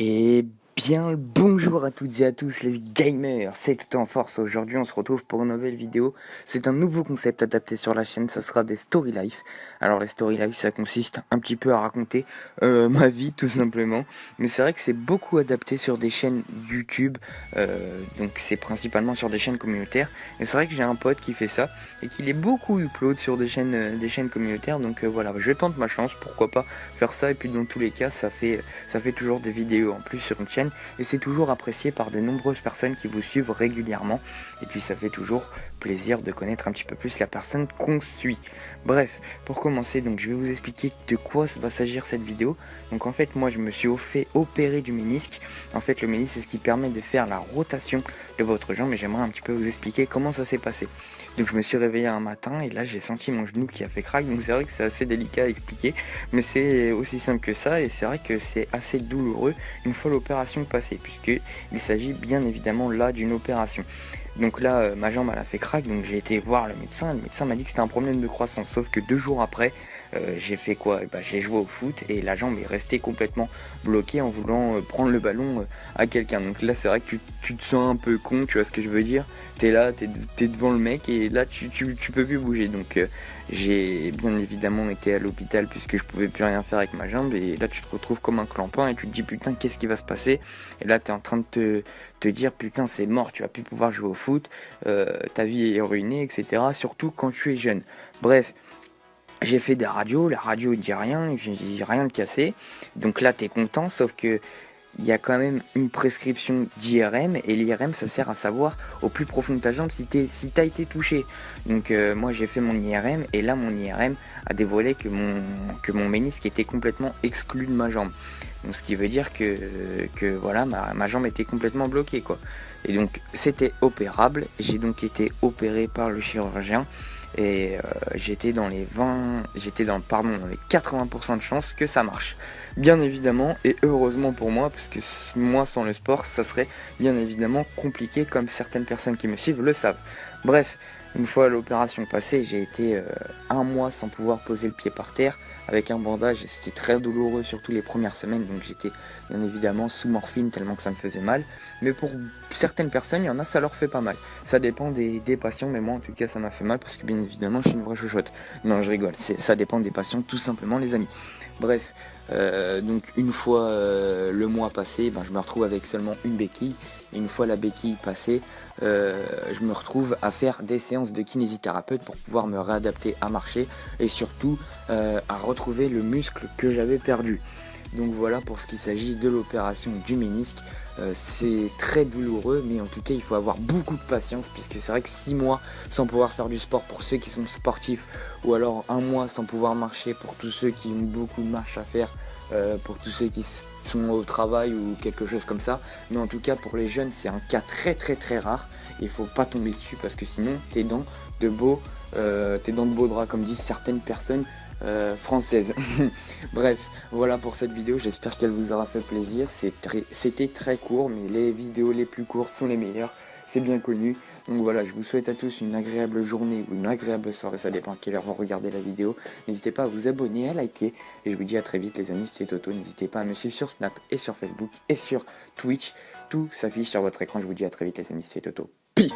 Et bien le bonjour à toutes et à tous les gamers, c'est tout en force. Aujourd'hui on se retrouve pour une nouvelle vidéo. C'est un nouveau concept adapté sur la chaîne, ça sera des story life. Alors les story life ça consiste un petit peu à raconter ma vie tout simplement. Mais c'est vrai que c'est beaucoup adapté sur des chaînes YouTube, donc c'est principalement sur des chaînes communautaires. Et c'est vrai que j'ai un pote qui fait ça et qu'il est beaucoup upload sur des chaînes communautaires. Donc voilà, je tente ma chance, pourquoi pas faire ça. Et puis dans tous les cas ça fait toujours des vidéos en plus sur une chaîne et c'est toujours apprécié par de nombreuses personnes qui vous suivent régulièrement et puis ça fait toujours plaisir de connaître un petit peu plus la personne qu'on suit. Bref, pour commencer, donc je vais vous expliquer de quoi va s'agir cette vidéo. Donc en fait moi je me suis fait opérer du ménisque. En fait le ménisque c'est ce qui permet de faire la rotation de votre jambe et j'aimerais un petit peu vous expliquer comment ça s'est passé. Donc je me suis réveillé un matin et là j'ai senti mon genou qui a fait crack, donc c'est vrai que c'est assez délicat à expliquer mais c'est aussi simple que ça et c'est vrai que c'est assez douloureux une fois l'opération passée, puisqu'il s'agit bien évidemment là d'une opération. Donc là, ma jambe elle a fait crack, donc j'ai été voir le médecin m'a dit que c'était un problème de croissance, sauf que 2 jours après, j'ai fait quoi? J'ai joué au foot et la jambe est restée complètement bloquée en voulant prendre le ballon à quelqu'un. Donc là c'est vrai que tu te sens un peu con, tu vois ce que je veux dire? T'es là, t'es devant le mec et là tu peux plus bouger. Donc j'ai bien évidemment été à l'hôpital puisque je pouvais plus rien faire avec ma jambe et là tu te retrouves comme un clampin et tu te dis putain qu'est-ce qui va se passer? Et là t'es en train de te dire putain c'est mort, tu vas plus pouvoir jouer au foot, ta vie est ruinée, etc. Surtout quand tu es jeune. Bref. J'ai fait des radios, la radio ne dit rien, j'ai rien de cassé. Donc là t'es content, sauf que il y a quand même une prescription d'IRM et l'IRM ça sert à savoir au plus profond de ta jambe si t'as été touché. Donc moi j'ai fait mon IRM et là mon IRM a dévoilé que mon ménisque était complètement exclu de ma jambe. Donc ce qui veut dire que voilà ma jambe était complètement bloquée quoi. Et donc c'était opérable, j'ai donc été opéré par le chirurgien. Et j'étais dans les 80% de chances que ça marche. Bien évidemment, et heureusement pour moi, parce que moi sans le sport, ça serait bien évidemment compliqué comme certaines personnes qui me suivent le savent. Bref, une fois l'opération passée, j'ai été 1 mois sans pouvoir poser le pied par terre avec un bandage et c'était très douloureux surtout les premières semaines, donc j'étais bien évidemment sous morphine tellement que ça me faisait mal. Mais pour certaines personnes, il y en a, ça leur fait pas mal. Ça dépend des patients, mais moi en tout cas ça m'a fait mal parce que bien évidemment je suis une vraie chochotte. Non je rigole, ça dépend des patients tout simplement les amis. Bref, donc une fois le mois passé, je me retrouve avec seulement une béquille. Et une fois la béquille passée, je me retrouve à faire des séances de kinésithérapeute pour pouvoir me réadapter à marcher et surtout à retrouver le muscle que j'avais perdu. Donc voilà pour ce qui s'agit de l'opération du ménisque. C'est très douloureux mais en tout cas il faut avoir beaucoup de patience puisque c'est vrai que 6 mois sans pouvoir faire du sport pour ceux qui sont sportifs ou alors 1 mois sans pouvoir marcher pour tous ceux qui ont beaucoup de marche à faire, pour tous ceux qui sont au travail ou quelque chose comme ça. Mais en tout cas pour les jeunes c'est un cas très très très rare. Il faut pas tomber dessus parce que sinon t'es dans de beaux draps comme disent certaines personnes française. Bref, voilà pour cette vidéo, j'espère qu'elle vous aura fait plaisir. C'était très court, mais les vidéos les plus courtes sont les meilleures, c'est bien connu. Donc voilà, je vous souhaite à tous une agréable journée ou une agréable soirée, ça dépend à quelle heure vous regardez la vidéo. N'hésitez pas à vous abonner, à liker, et je vous dis à très vite les amis, c'était Toto. N'hésitez pas à me suivre sur Snap et sur Facebook et sur Twitch, tout s'affiche sur votre écran. Je vous dis à très vite les amis, c'était Toto. Peace.